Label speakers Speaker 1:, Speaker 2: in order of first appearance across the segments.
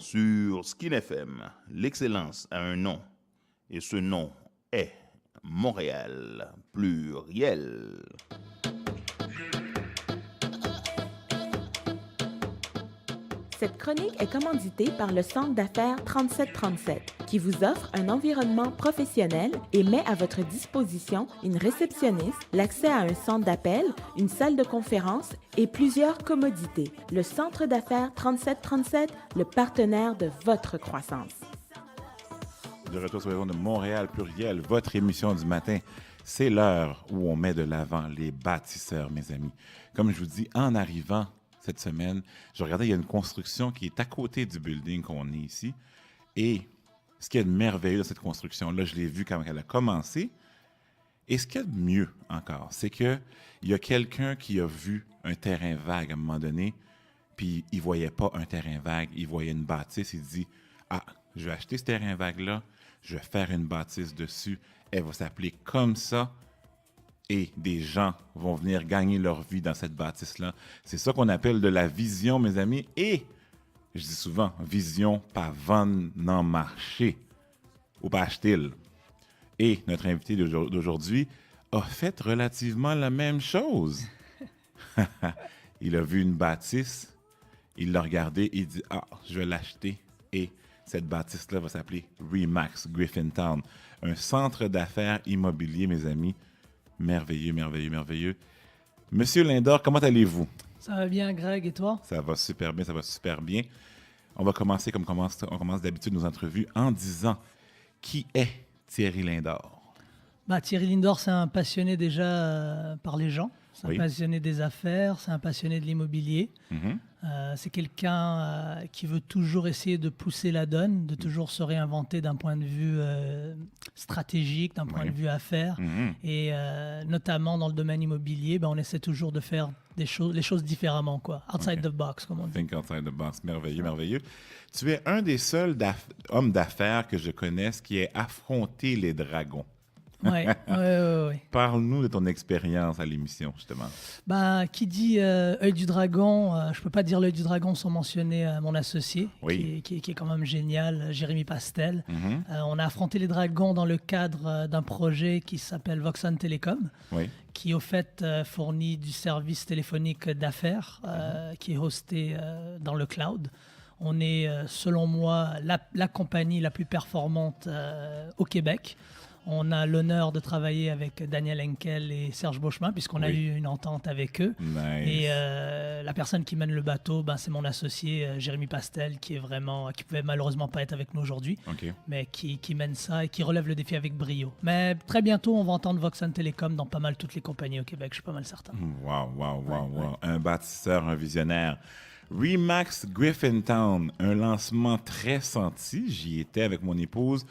Speaker 1: sur Skin FM. L'excellence a un nom et ce nom est Montréal Pluriel.
Speaker 2: Cette chronique est commanditée par le Centre d'affaires 3737, qui vous offre un environnement professionnel et met à votre disposition une réceptionniste, l'accès à un centre d'appel, une salle de conférence et plusieurs commodités. Le Centre d'affaires 3737, le partenaire de votre croissance.
Speaker 3: De retour sur les ondes de Montréal Pluriel, votre émission du matin. C'est l'heure où on met de l'avant les bâtisseurs, mes amis. Comme je vous dis, en arrivant cette semaine, je regardais, il y a une construction qui est à côté du building qu'on est ici. Et ce qu'il y a de merveilleux dans cette construction-là, je l'ai vu quand elle a commencé. Et ce qu'il y a de mieux encore, c'est qu'il y a quelqu'un qui a vu un terrain vague à un moment donné, puis il ne voyait pas un terrain vague, il voyait une bâtisse, il dit « Ah, je vais acheter ce terrain vague-là, je vais faire une bâtisse dessus, elle va s'appeler comme ça. » Et des gens vont venir gagner leur vie dans cette bâtisse-là. C'est ça qu'on appelle de la vision, mes amis. Et, je dis souvent, vision pas vendre non marché ou pas acheter. Et notre invité d'aujourd'hui a fait relativement la même chose. Il a vu une bâtisse, il l'a regardée, il dit « Ah, je vais l'acheter. » Et cette bâtisse-là va s'appeler Remax Griffintown, un centre d'affaires immobilier, mes amis. Merveilleux, merveilleux, merveilleux. Monsieur Lindor, comment allez-vous?
Speaker 4: Ça va bien, Greg, et toi?
Speaker 3: Ça va super bien, ça va super bien. On va commencer comme on commence d'habitude nos entrevues en disant qui est Thierry Lindor?
Speaker 4: Thierry Lindor, c'est un passionné déjà par les gens. C'est un
Speaker 3: Oui.
Speaker 4: passionné des affaires, c'est un passionné de l'immobilier.
Speaker 3: Mhm.
Speaker 4: C'est quelqu'un qui veut toujours essayer de pousser la donne, de toujours se réinventer d'un point de vue stratégique, d'un point
Speaker 3: Oui.
Speaker 4: de vue affaires.
Speaker 3: Mhm.
Speaker 4: Et notamment dans le domaine immobilier, on essaie toujours de faire les choses différemment, quoi. Outside
Speaker 3: Ok.
Speaker 4: the box, comme on dit.
Speaker 3: Think outside the box. Merveilleux, merveilleux. Tu es un des seuls hommes d'affaires que je connaisse qui ait affronté les dragons.
Speaker 4: Ouais.
Speaker 3: Parle-nous de ton expérience à l'émission, justement.
Speaker 4: Qui dit œil du dragon, je peux pas dire l'œil du dragon sans mentionner mon associé,
Speaker 3: Oui.
Speaker 4: qui est quand même génial, Jérémy Pastel.
Speaker 3: Mhm.
Speaker 4: On a affronté les dragons dans le cadre d'un projet qui s'appelle Voxon Telecom,
Speaker 3: Oui.
Speaker 4: qui au fait fournit du service téléphonique d'affaires, qui est hosté dans le cloud. On est, selon moi, la compagnie la plus performante au Québec. On a l'honneur de travailler avec Daniel Henkel et Serge Beauchemin, puisqu'on a
Speaker 3: Oui.
Speaker 4: eu une entente avec eux.
Speaker 3: Nice.
Speaker 4: Et la personne qui mène le bateau, c'est mon associé Jérémy Pastel, qui pouvait malheureusement pas être avec nous aujourd'hui,
Speaker 3: OK.
Speaker 4: mais qui mène ça et qui relève le défi avec brio. Mais très bientôt, on va entendre Voxon Telecom dans pas mal toutes les compagnies au Québec, je suis pas mal certain.
Speaker 3: Wow, wow, wow, wow. Un bâtisseur, un visionnaire. Remax Griffintown, un lancement très senti. J'y étais avec mon épouse.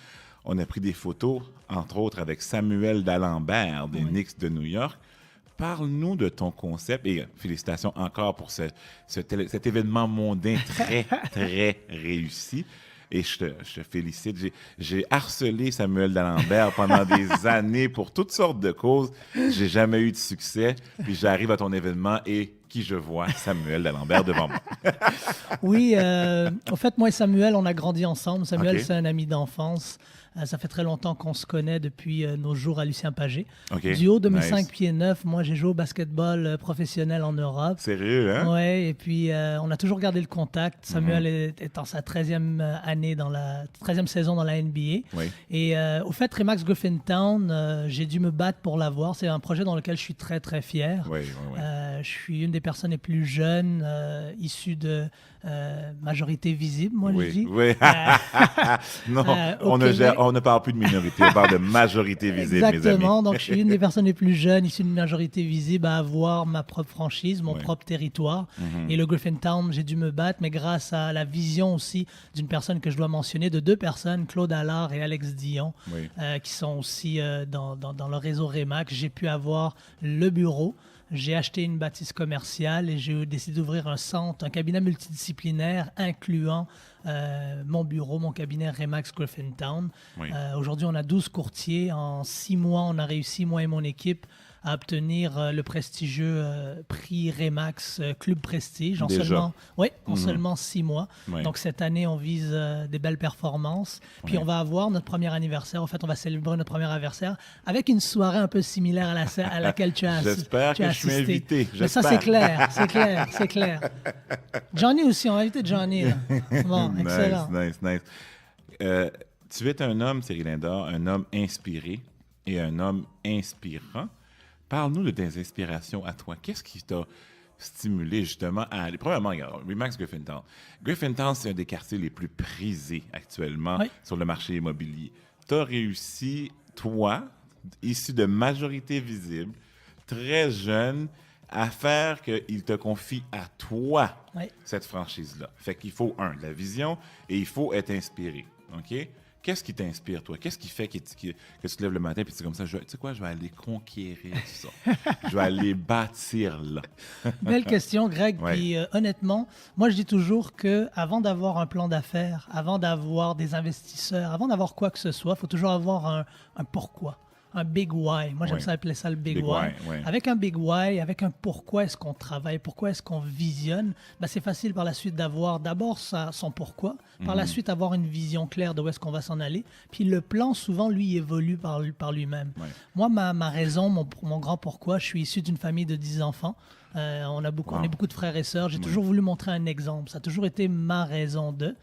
Speaker 3: On a pris des photos, entre autres avec Samuel D'Alembert des Knicks de New York. Parle-nous de ton concept et félicitations encore pour cet événement mondain très, très réussi. Et je te félicite. J'ai harcelé Samuel D'Alembert pendant des années pour toutes sortes de causes. J'ai jamais eu de succès. Puis j'arrive à ton événement et qui je vois? Samuel D'Alembert devant moi.
Speaker 4: Oui, en fait, moi et Samuel, on a grandi ensemble. Samuel,
Speaker 3: Ok.
Speaker 4: c'est un ami d'enfance. Ça fait très longtemps qu'on se connaît depuis nos jours à Lucien Pagé.
Speaker 3: OK.
Speaker 4: Du haut de mes
Speaker 3: Nice.
Speaker 4: 5 pieds 9, moi, j'ai joué au basketball professionnel en Europe.
Speaker 3: Sérieux, hein?
Speaker 4: Ouais, et puis on a toujours gardé le contact. Samuel est en sa 13e année, dans la 13e saison dans la NBA.
Speaker 3: Oui.
Speaker 4: Et au fait, Remax Griffintown, j'ai dû me battre pour l'avoir. C'est un projet dans lequel je suis très, très fier.
Speaker 3: Oui, oui, oui.
Speaker 4: Je suis une des personnes les plus jeunes issues de majorité visible, moi je dis.
Speaker 3: Oui. Non,
Speaker 4: au Québec.
Speaker 3: on ne parle plus de minorité, on parle de majorité visible, mes amis.
Speaker 4: Exactement. Donc, je suis une des personnes les plus jeunes, issue d'une majorité visible, à avoir ma propre franchise, mon
Speaker 3: Ouais.
Speaker 4: propre territoire.
Speaker 3: Mhm.
Speaker 4: Et le Griffintown, j'ai dû me battre, mais grâce à la vision aussi d'une personne que je dois mentionner, de deux personnes, Claude Allard et Alex Dion,
Speaker 3: Oui.
Speaker 4: qui sont aussi dans le réseau Remax, j'ai pu avoir le bureau. J'ai acheté une bâtisse commerciale et j'ai décidé d'ouvrir un centre, un cabinet multidisciplinaire incluant mon bureau, mon cabinet Remax Griffintown.
Speaker 3: Oui.
Speaker 4: Aujourd'hui, on a 12 courtiers. En 6 mois, on a réussi, moi et mon équipe, à obtenir le prestigieux prix Remax Club Prestige en
Speaker 3: Déjà.
Speaker 4: seulement 6 mois.
Speaker 3: Ouais.
Speaker 4: Donc cette année, on vise des belles performances. Puis
Speaker 3: Ouais.
Speaker 4: on va avoir notre premier anniversaire. En fait, on va célébrer notre premier anniversaire avec une soirée un peu similaire à laquelle tu as
Speaker 3: J'espère
Speaker 4: tu as
Speaker 3: que je suis
Speaker 4: assisté.
Speaker 3: invité.
Speaker 4: Mais ça,
Speaker 3: J'espère.
Speaker 4: c'est clair. Johnny aussi, on va inviter Johnny. Là. Bon, excellent.
Speaker 3: Nice. Tu es un homme, Cyril Lindor, un homme inspiré et un homme inspirant. Parle-nous de tes inspirations à toi. Qu'est-ce qui t'a stimulé justement à aller? Premièrement, regarde, Remax Griffintown. Griffintown, c'est un des quartiers les plus prisés actuellement
Speaker 4: Oui.
Speaker 3: sur le marché immobilier. Tu as réussi, toi, issu de majorité visible, très jeune, à faire qu'il te confie à toi
Speaker 4: Oui.
Speaker 3: cette franchise-là. Fait qu'il faut, de la vision et il faut être inspiré. OK? Qu'est-ce qui t'inspire, toi? Qu'est-ce qui fait que tu te lèves le matin et tu dis comme ça, tu sais quoi, je vais aller conquérir ça. Je vais aller bâtir là.
Speaker 4: Belle question, Greg.
Speaker 3: Ouais.
Speaker 4: Puis honnêtement, moi je dis toujours que avant d'avoir un plan d'affaires, avant d'avoir des investisseurs, avant d'avoir quoi que ce soit, il faut toujours avoir un pourquoi. Un big why. Moi, j'aime
Speaker 3: Ouais.
Speaker 4: ça appeler ça le big
Speaker 3: Big
Speaker 4: why.
Speaker 3: why, ouais.
Speaker 4: Avec un big why, avec un pourquoi est-ce qu'on travaille, pourquoi est-ce qu'on visionne, ben, c'est facile par la suite d'avoir d'abord son pourquoi, par la suite avoir une vision claire de où est-ce qu'on va s'en aller. Puis le plan, souvent, lui, évolue par lui-même.
Speaker 3: Ouais.
Speaker 4: Moi, ma raison, mon grand pourquoi, je suis issu d'une famille de 10 enfants. On est beaucoup de frères et sœurs. J'ai toujours voulu montrer un exemple. Ça a toujours été ma raison de.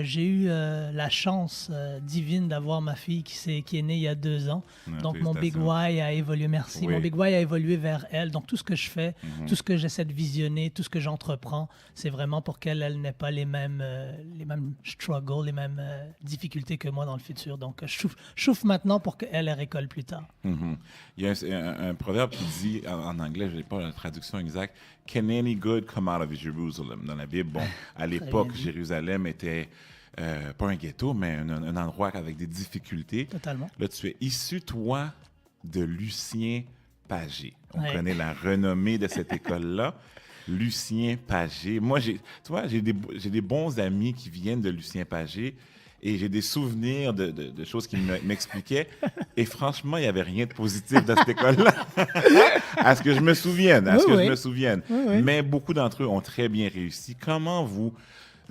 Speaker 4: J'ai eu la chance divine d'avoir ma fille qui est née il y a 2 ans. Donc, mon big why a évolué. Merci.
Speaker 3: Oui.
Speaker 4: Mon big why a évolué vers elle. Donc, tout ce que je fais, tout ce que j'essaie de visionner, tout ce que j'entreprends, c'est vraiment pour qu'elle n'ait pas les mêmes struggles, les mêmes difficultés que moi dans le futur. Donc, je chauffe maintenant pour qu'elle récolte plus tard.
Speaker 3: Mhm. Il y a un proverbe qui dit, en anglais, je n'ai pas la traduction exacte, « Can any good come out of Jerusalem ?» Dans la Bible, bon, à l'époque,
Speaker 4: bien dit.
Speaker 3: Jérusalem était pas un ghetto, mais un endroit avec des difficultés.
Speaker 4: Totalement.
Speaker 3: Là, tu es issu, toi, de Lucien Pagé. On
Speaker 4: Ouais.
Speaker 3: connaît la renommée de cette école-là. Lucien Pagé. Moi, j'ai des bons amis qui viennent de Lucien Pagé et j'ai des souvenirs de choses qu'ils m'expliquaient. Et franchement, il n'y avait rien de positif dans cette école-là. À ce que je me souvienne.
Speaker 4: Oui.
Speaker 3: Mais beaucoup d'entre eux ont très bien réussi. Comment vous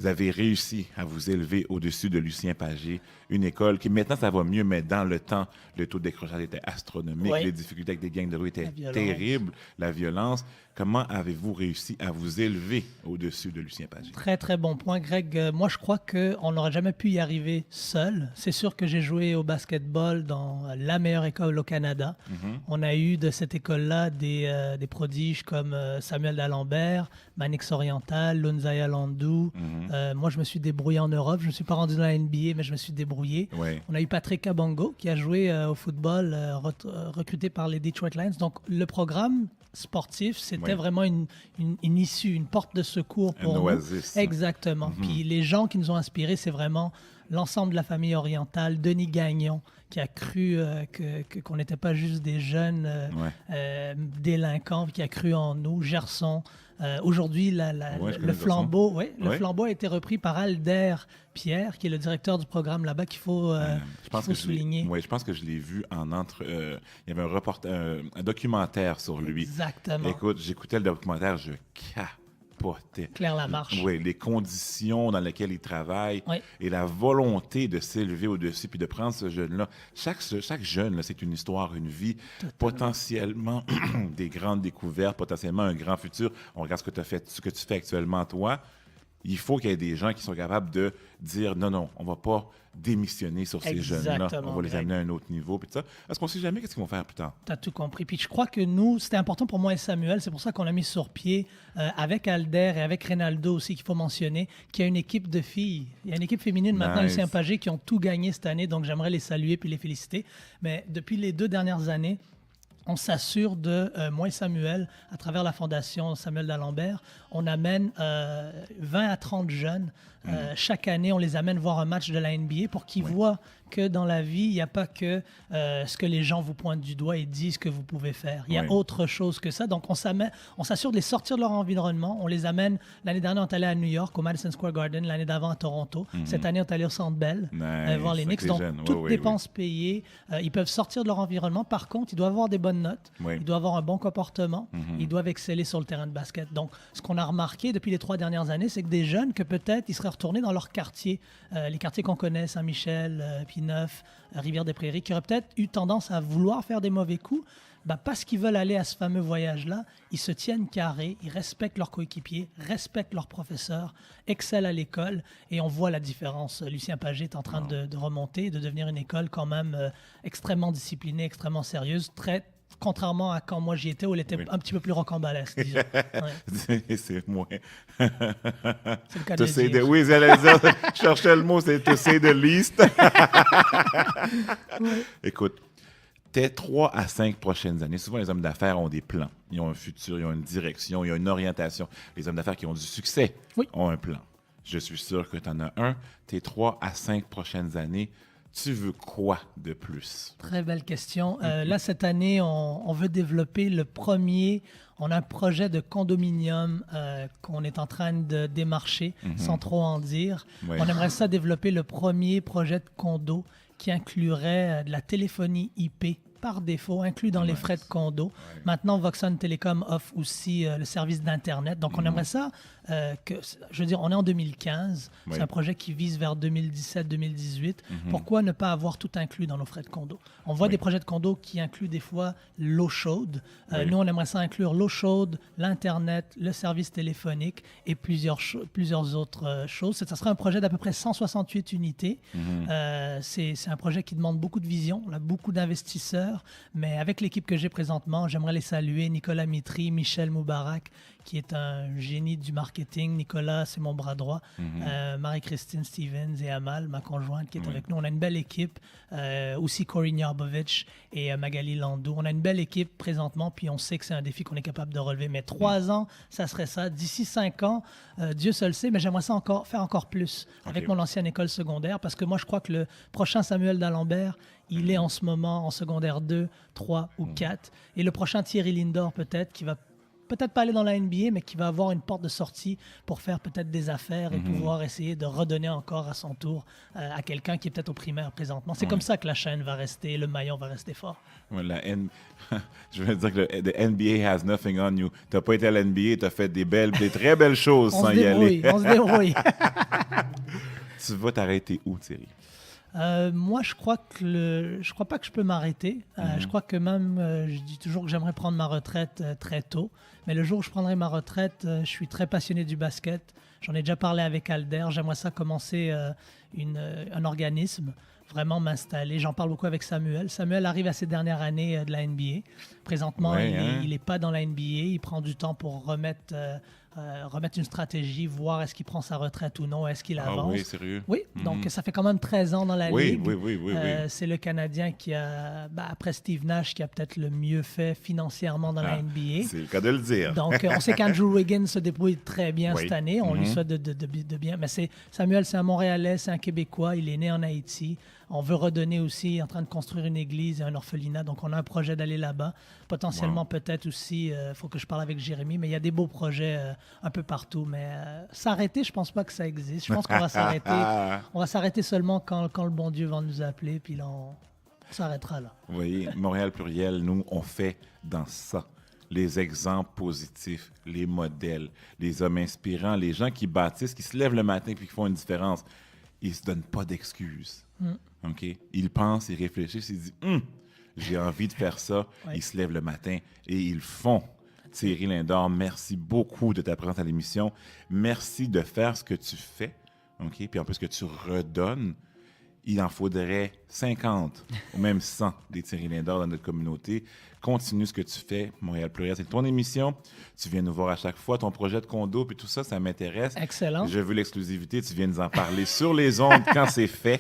Speaker 3: avez réussi à vous élever au-dessus de Lucien Pagé, une école qui, maintenant, ça va mieux, mais dans le temps, le taux de décrochage était astronomique,
Speaker 4: Oui.
Speaker 3: les difficultés avec des gangs de rue étaient
Speaker 4: La violence.
Speaker 3: terribles, la violence. Comment avez-vous réussi à vous élever au-dessus de Lucien Pagé?
Speaker 4: Très, très bon point, Greg. Moi, je crois qu'on n'aurait jamais pu y arriver seul. C'est sûr que j'ai joué au basketball dans la meilleure école au Canada. On a eu de cette école-là des prodiges comme Samuel D'Alembert, Manix Oriental, Lunzaya Landou. Moi, je me suis débrouillé en Europe. Je ne me suis pas rendu dans la NBA, mais je me suis débrouillé.
Speaker 3: Ouais.
Speaker 4: On a eu Patrick Kabongo qui a joué au football, recruté par les Detroit Lions. Donc, le programme sportif, c'était
Speaker 3: Ouais.
Speaker 4: vraiment une issue, une porte de secours pour
Speaker 3: Un
Speaker 4: nous.
Speaker 3: oasis.
Speaker 4: Exactement. Puis les gens qui nous ont inspirés, c'est vraiment l'ensemble de la famille orientale. Denis Gagnon, qui a cru qu'on n'était pas juste des jeunes délinquants, qui a cru en nous. Gerson. Aujourd'hui,
Speaker 3: Ouais, je connais
Speaker 4: le flambeau, le
Speaker 3: Ouais.
Speaker 4: flambeau a été repris par Alder Pierre, qui est le directeur du programme là-bas, qu'il faut souligner.
Speaker 3: Oui, je pense que je l'ai vu il y avait un documentaire sur lui.
Speaker 4: Exactement.
Speaker 3: Écoute, j'écoutais le documentaire, je capotais.
Speaker 4: Claire Lamarche.
Speaker 3: Oui, les conditions dans lesquelles il travaille
Speaker 4: Oui.
Speaker 3: et la volonté de s'élever au-dessus puis de prendre ce jeune-là. Chaque jeune, là, c'est une histoire, une vie, potentiellement des grandes découvertes, potentiellement un grand futur. On regarde ce que tu fais actuellement, toi. Il faut qu'il y ait des gens qui sont capables de dire non, on ne va pas démissionner sur ces jeunes-là.
Speaker 4: Exactement,
Speaker 3: On va les
Speaker 4: Greg.
Speaker 3: amener à un autre niveau. Puis tout ça. Parce qu'on ne sait jamais qu'est-ce qu'ils vont faire plus tard.
Speaker 4: Tu as tout compris. Puis je crois que nous, c'était important pour moi et Samuel. C'est pour ça qu'on a mis sur pied, avec Alder et avec Reynaldo aussi, qu'il faut mentionner, qu'il y a une équipe de filles. Il y a une équipe féminine maintenant,
Speaker 3: Nice.
Speaker 4: Lucien Pagé, qui ont tout gagné cette année. Donc j'aimerais les saluer puis les féliciter. Mais depuis les 2 dernières années, on s'assure moi et Samuel, à travers la fondation Samuel D'Alembert, on amène 20 à 30 jeunes. Chaque année, on les amène voir un match de la NBA pour qu'ils voient que dans la vie, il n'y a pas que ce que les gens vous pointent du doigt et disent que vous pouvez faire. Il y a
Speaker 3: Oui.
Speaker 4: autre chose que ça. Donc, on s'assure de les sortir de leur environnement. On les amène. L'année dernière, on est allé à New York, au Madison Square Garden. L'année d'avant, à Toronto. Cette année, on est allé au Centre Bell,
Speaker 3: Nice.
Speaker 4: voir les
Speaker 3: Avec
Speaker 4: Knicks.
Speaker 3: les
Speaker 4: Donc,
Speaker 3: jeunes.
Speaker 4: toutes
Speaker 3: Oui, oui,
Speaker 4: dépenses payées. Ils peuvent sortir de leur environnement. Par contre, ils doivent avoir des bonnes bonnes notes,
Speaker 3: Oui.
Speaker 4: ils doivent avoir un bon comportement, ils doivent exceller sur le terrain de basket. Donc, ce qu'on a remarqué depuis les 3 dernières années, c'est que des jeunes que peut-être ils seraient retournés dans leur quartier, les quartiers qu'on connaît, Saint-Michel, Pineuf, Rivière-des-Prairies, qui auraient peut-être eu tendance à vouloir faire des mauvais coups, parce qu'ils veulent aller à ce fameux voyage-là, ils se tiennent carré, ils respectent leurs coéquipiers, respectent leurs professeurs, excellent à l'école, et on voit la différence. Lucien Pagé est en train de remonter, de devenir une école quand même extrêmement disciplinée, extrêmement sérieuse, très contrairement à quand moi j'y étais, où elle était un petit peu plus rocambolesque, disons. Ouais.
Speaker 3: C'est moins.
Speaker 4: C'est le cas de le dire.
Speaker 3: Oui, j'allais dire, je cherchais le mot, c'est to say the least. Écoute, tes 3 à 5 prochaines années, souvent les hommes d'affaires ont des plans, ils ont un futur, ils ont une direction, ils ont une orientation. Les hommes d'affaires qui ont du succès ont un plan. Je suis sûr que tu en as un. Tes 3 à 5 prochaines années, tu veux quoi de plus?
Speaker 4: Très belle question. Là, cette année, on veut développer le premier. On a un projet de condominium qu'on est en train de démarcher, sans trop en dire.
Speaker 3: Oui.
Speaker 4: On aimerait ça développer le premier projet de condo qui inclurait de la téléphonie IP par défaut, inclus dans les frais de condo. Maintenant, Voxon Telecom offre aussi le service d'Internet. Donc, on aimerait ça je veux dire, on est en 2015. C'est un projet qui vise vers 2017-2018. Pourquoi ne pas avoir tout inclus dans nos frais de condo? On voit des projets de condo qui incluent des fois l'eau chaude. Nous, on aimerait ça inclure l'eau chaude, l'Internet, le service téléphonique et plusieurs autres choses. Ça serait un projet d'à peu près 168 unités. C'est un projet qui demande beaucoup de vision. On a beaucoup d'investisseurs. Mais avec l'équipe que j'ai présentement, j'aimerais les saluer. Nicolas Mitry, Michel Moubarak, qui est un génie du marketing. Nicolas, c'est mon bras droit. Marie-Christine Stevens et Amal, ma conjointe, qui est avec nous. On a une belle équipe. Aussi Corinne Yarbovitch et Magali Landau. On a une belle équipe présentement, puis on sait que c'est un défi qu'on est capable de relever. Mais 3 ans, ça serait ça. D'ici 5 ans, Dieu seul sait, mais j'aimerais ça faire encore plus avec mon ancienne école secondaire, parce que moi, je crois que le prochain Samuel D'Alembert, il est en ce moment en secondaire 2, 3 ou 4. Et le prochain Thierry Lindor, peut-être, qui va peut-être pas aller dans la NBA, mais qui va avoir une porte de sortie pour faire peut-être des affaires et pouvoir essayer de redonner encore à son tour à quelqu'un qui est peut-être au primaire présentement. C'est comme ça que la chaîne va rester, le maillon va rester fort.
Speaker 3: Je veux dire que the NBA has nothing on you. Tu n'as pas été à l'NBA, tu as fait des très belles choses sans y aller.
Speaker 4: On se débrouille.
Speaker 3: Tu vas t'arrêter où, Thierry?
Speaker 4: Moi, je crois pas que je peux m'arrêter. Je crois que même, je dis toujours que j'aimerais prendre ma retraite très tôt. Mais le jour où je prendrai ma retraite, je suis très passionné du basket. J'en ai déjà parlé avec Alder. J'aimerais ça commencer un organisme, vraiment m'installer. J'en parle beaucoup avec Samuel. Samuel arrive à ses dernières années de la NBA. Présentement, il n'est pas dans la NBA. Il prend du temps pour remettre une stratégie, voir est-ce qu'il prend sa retraite ou non, est-ce qu'il avance.
Speaker 3: Oui, sérieux?
Speaker 4: Oui, donc ça fait quand même 13 ans dans la Ligue.
Speaker 3: Oui.
Speaker 4: C'est le Canadien qui a, après Steve Nash, qui a peut-être le mieux fait financièrement dans la NBA.
Speaker 3: C'est le cas de le dire.
Speaker 4: Donc, on sait qu'Andrew Wiggins se débrouille très bien cette année. On lui souhaite de bien. Mais Samuel, c'est un Montréalais, c'est un Québécois. Il est né en Haïti. On veut redonner aussi, en train de construire une église et un orphelinat. Donc, on a un projet d'aller là-bas. Potentiellement, peut-être aussi, il faut que je parle avec Jérémy, mais il y a des beaux projets un peu partout. Mais s'arrêter, je pense pas que ça existe. Je pense qu'on va s'arrêter. On va s'arrêter seulement quand le bon Dieu va nous appeler, puis là, on s'arrêtera là.
Speaker 3: Vous voyez, Montréal Pluriel, nous, on fait dans ça. Les exemples positifs, les modèles, les hommes inspirants, les gens qui bâtissent, qui se lèvent le matin et qui font une différence. Ils ne se donnent pas d'excuses. Okay? Ils pensent, ils réfléchissent, ils disent j'ai envie de faire ça. Ils se lèvent le matin et ils le font. Thierry Lindor, merci beaucoup de ta présence à l'émission. Merci de faire ce que tu fais. Okay? Puis en plus que tu redonnes, il en faudrait 50 ou même 100 des Thierry Lindor dans notre communauté. Continue ce que tu fais. Montréal Pluriel, c'est ton émission. Tu viens nous voir à chaque fois. Ton projet de condo, puis tout ça, ça m'intéresse.
Speaker 4: Excellent.
Speaker 3: Je veux l'exclusivité. Tu viens nous en parler sur les ondes quand c'est fait.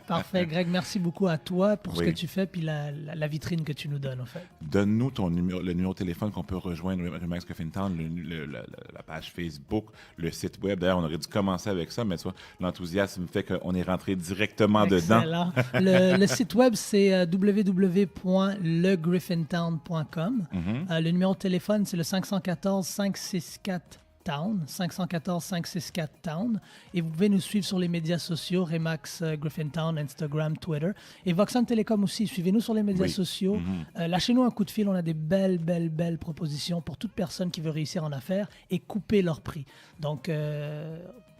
Speaker 4: Parfait. Greg, merci beaucoup à toi pour ce que tu fais puis la vitrine que tu nous donnes, en fait.
Speaker 3: Donne-nous le numéro de téléphone qu'on peut rejoindre Remax Griffintown, la page Facebook, le site web. D'ailleurs, on aurait dû commencer avec ça, mais tu vois, l'enthousiasme fait qu'on est rentré directement dedans.
Speaker 4: Le site web, c'est www.legriffintown.com. Le numéro de téléphone, c'est le 514-564 Town, 514-564 Town. Et vous pouvez nous suivre sur les médias sociaux, Remax Griffintown, Instagram, Twitter. Et Voxon Telecom aussi, suivez-nous sur les médias sociaux. Lâchez-nous un coup de fil, on a des belles propositions pour toute personne qui veut réussir en affaires et couper leur prix. Donc,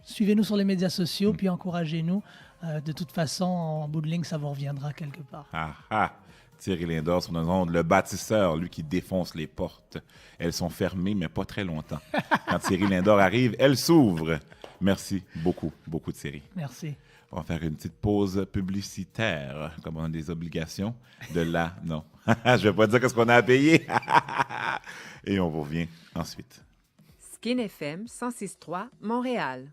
Speaker 4: suivez-nous sur les médias sociaux, puis encouragez-nous. De toute façon, en bout de ligne, ça vous reviendra quelque part.
Speaker 3: Thierry Lindor sur nos ondes, le bâtisseur, lui qui défonce les portes. Elles sont fermées, mais pas très longtemps. Quand Thierry Lindor arrive, elles s'ouvrent. Merci beaucoup Thierry.
Speaker 4: Merci.
Speaker 3: On va faire une petite pause publicitaire, comme on a des obligations de là. Non, je vais pas dire qu'est-ce qu'on a à payer. Et on vous revient ensuite.
Speaker 5: Skin FM 106.3 Montréal.